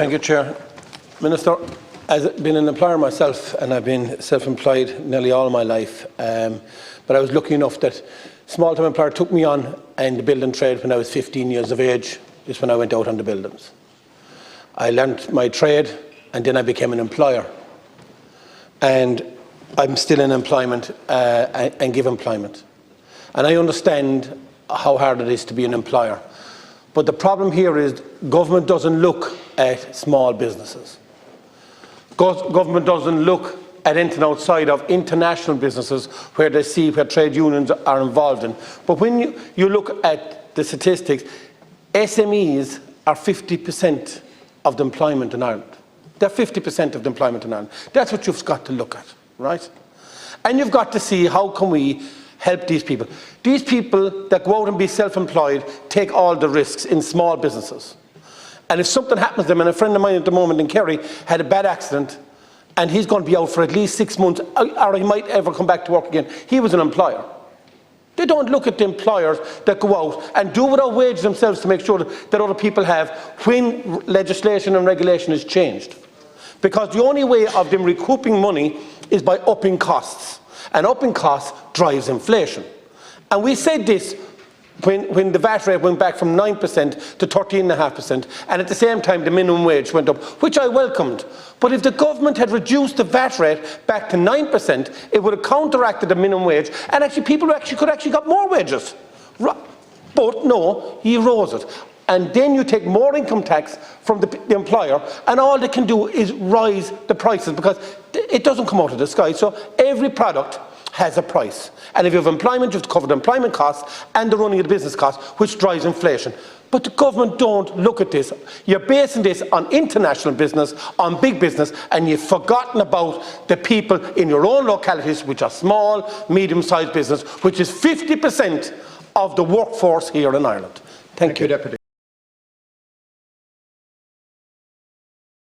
Thank you, Chair. Minister, I've been an employer myself and I've been self-employed nearly all my life, but I was lucky enough that small-time employer took me on in the building trade when I was 15 years of age, just when I went out on the buildings. I learnt my trade and then I became an employer. And I'm still in employment and give employment. And I understand how hard it is to be an employer. But the problem here is government doesn't look at small businesses. Government doesn't look at anything outside of international businesses where they see where trade unions are involved in. But when you look at the statistics, SMEs are 50% of the employment in Ireland. They're 50% of the employment in Ireland. That's what you've got to look at, right? And you've got to see how can we help these people. These people that go out and be self-employed take all the risks in small businesses. And if something happens to them, and a friend of mine at the moment in Kerry had a bad accident, and he's going to be out for at least 6 months, or he might ever come back to work again. He was an employer. They don't look at the employers that go out and do without wages themselves to make sure that other people have when legislation and regulation is changed. Because the only way of them recouping money is by upping costs. And upping costs drives inflation. And we said this when the VAT rate went back from 9% to 13.5%, and at the same time the minimum wage went up, which I welcomed. But if the government had reduced the VAT rate back to 9%, it would have counteracted the minimum wage, and actually people could actually got more wages. But no, he rose it. And then you take more income tax from the employer, and all they can do is rise the prices because it doesn't come out of the sky. So every product has a price. And if you have employment, you have to cover the employment costs and the running of the business costs, which drives inflation. But the government don't look at this. You're basing this on international business, on big business, and you've forgotten about the people in your own localities, which are small, medium-sized business, which is 50% of the workforce here in Ireland. Thank you, Deputy.